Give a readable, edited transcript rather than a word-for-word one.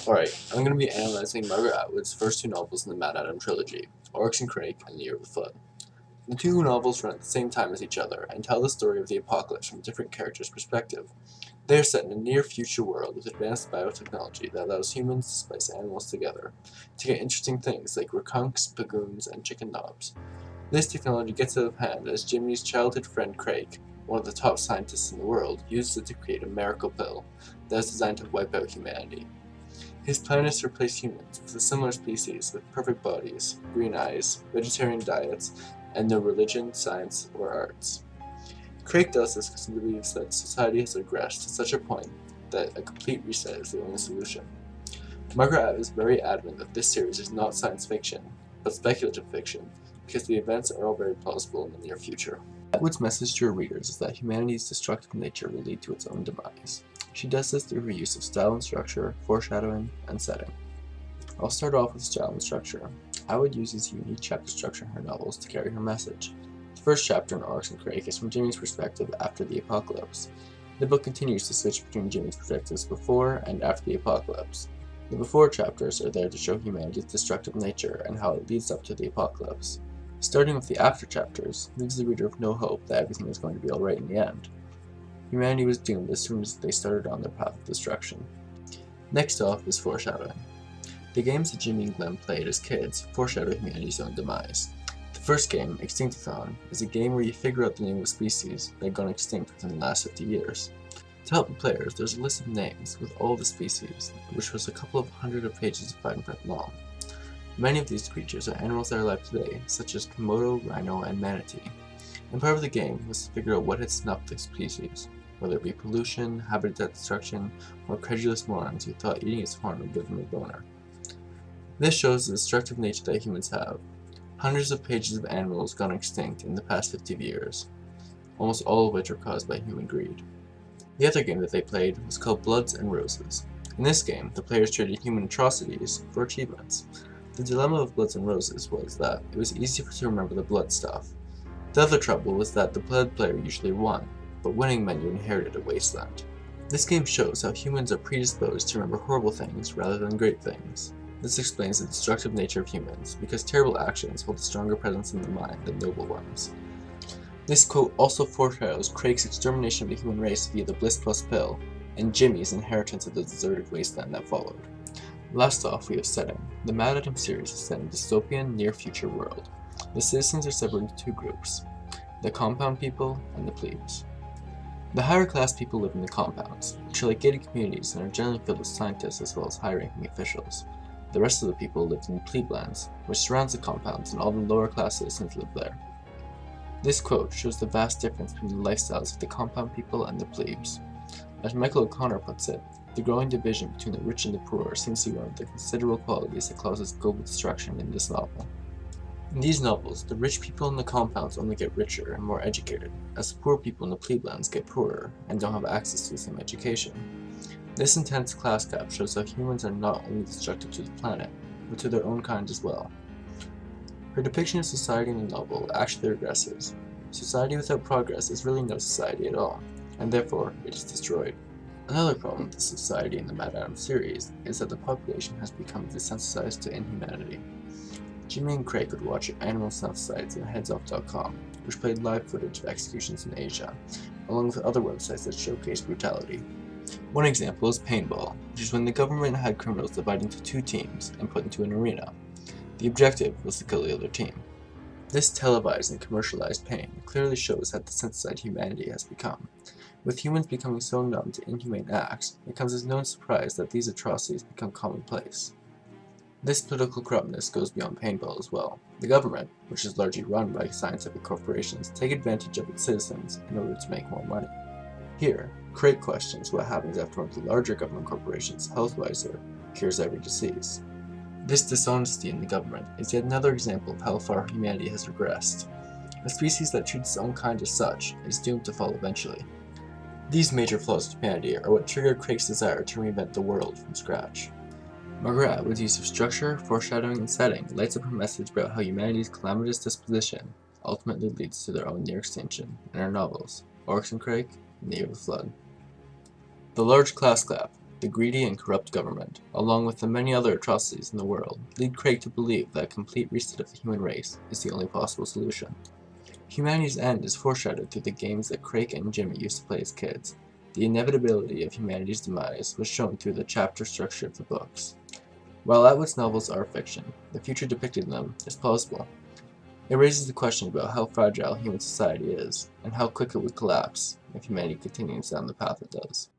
Alright, I'm going to be analyzing Margaret Atwood's first two novels in the MaddAddam trilogy, Oryx and Crake and The Year of the Flood. The two novels run at the same time as each other and tell the story of the apocalypse from different characters' perspective. They are set in a near-future world with advanced biotechnology that allows humans to splice animals together to get interesting things like rakunks, bagoons, and chicken knobs. This technology gets out of hand as Jimmy's childhood friend Crake, one of the top scientists in the world, uses it to create a miracle pill that is designed to wipe out humanity. His plan is to replace humans with a similar species with perfect bodies, green eyes, vegetarian diets, and no religion, science, or arts. Craig does this because he believes that society has regressed to such a point that a complete reset is the only solution. Margaret Atwood is very adamant that this series is not science fiction, but speculative fiction, because the events are all very plausible in the near future. Atwood's message to her readers is that humanity's destructive nature will lead to its own demise. She does this through her use of style and structure, foreshadowing, and setting. I'll start off with style and structure. Atwood uses unique chapter structure in her novels to carry her message. The first chapter in Oryx and Crake is from Jimmy's perspective after the apocalypse. The book continues to switch between Jimmy's perspectives before and after the apocalypse. The before chapters are there to show humanity's destructive nature and how it leads up to the apocalypse. Starting with the after chapters leaves the reader with no hope that everything is going to be alright in the end. Humanity was doomed as soon as they started on their path of destruction. Next off is foreshadowing. The games that Jimmy and Glenn played as kids foreshadow humanity's own demise. The first game, Extinctathon, is a game where you figure out the name of a species that had gone extinct within the last 50 years. To help the players, there's a list of names with all the species, which was a couple of hundred of pages of fine print long. Many of these creatures are animals that are alive today, such as Komodo, rhino, and manatee. And part of the game was to figure out what had snuffed the species, whether it be pollution, habitat destruction, or credulous morons who thought eating its horn would give them a boner. This shows the destructive nature that humans have. Hundreds of pages of animals gone extinct in the past 50 years, almost all of which are caused by human greed. The other game that they played was called Bloods and Roses. In this game, the players traded human atrocities for achievements. The dilemma of Bloods and Roses was that it was easy to remember the blood stuff. The other trouble was that the blood player usually won, but winning meant you inherited a wasteland. This game shows how humans are predisposed to remember horrible things rather than great things. This explains the destructive nature of humans, because terrible actions hold a stronger presence in the mind than noble ones. This quote also foreshadows Craig's extermination of the human race via the Bliss Plus pill, and Jimmy's inheritance of the deserted wasteland that followed. Last off, we have setting. The MaddAddam series is set in a dystopian, near-future world. The citizens are separated into two groups, the compound people and the plebes. The higher class people live in the compounds, which are like gated communities and are generally filled with scientists as well as high-ranking officials. The rest of the people lived in the plebe-lands, which surrounds the compounds, and all the lower class citizens live there. This quote shows the vast difference between the lifestyles of the compound people and the plebes. As Michael O'Connor puts it, the growing division between the rich and the poor seems to be one of the considerable qualities that causes global destruction in this novel. In these novels, the rich people in the compounds only get richer and more educated, as the poor people in the plebe-lands get poorer and don't have access to the same education. This intense class gap shows how humans are not only destructive to the planet, but to their own kind as well. Her depiction of society in the novel actually regresses. Society without progress is really no society at all, and therefore it is destroyed. Another problem with the society in the MaddAddam series is that the population has become desensitized to inhumanity. Jimmy and Craig would watch animal snuff sites on headsoff.com, which played live footage of executions in Asia, along with other websites that showcase brutality. One example is paintball, which is when the government had criminals divided into two teams and put into an arena. The objective was to kill the other team. This televised and commercialized pain clearly shows how desensitized humanity has become. With humans becoming so numb to inhumane acts, it comes as no surprise that these atrocities become commonplace. This political corruptness goes beyond paintball as well. The government, which is largely run by scientific corporations, take advantage of its citizens in order to make more money. Here, Craig questions what happens after one of the larger government corporations, Healthwiser, cures every disease. This dishonesty in the government is yet another example of how far humanity has regressed. A species that treats its own kind as such is doomed to fall eventually. These major flaws of humanity are what triggered Craig's desire to reinvent the world from scratch. Margaret Atwood's use of structure, foreshadowing, and setting lights up her message about how humanity's calamitous disposition ultimately leads to their own near extinction in her novels, Oryx and Crake and The Year of the Flood. The large class gap. the greedy and corrupt government, along with the many other atrocities in the world, lead Craig to believe that a complete reset of the human race is the only possible solution. Humanity's end is foreshadowed through the games that Craig and Jimmy used to play as kids. The inevitability of humanity's demise was shown through the chapter structure of the books. While Atwood's novels are fiction, the future depicted in them is plausible. It raises the question about how fragile human society is, and how quick it would collapse if humanity continues down the path it does.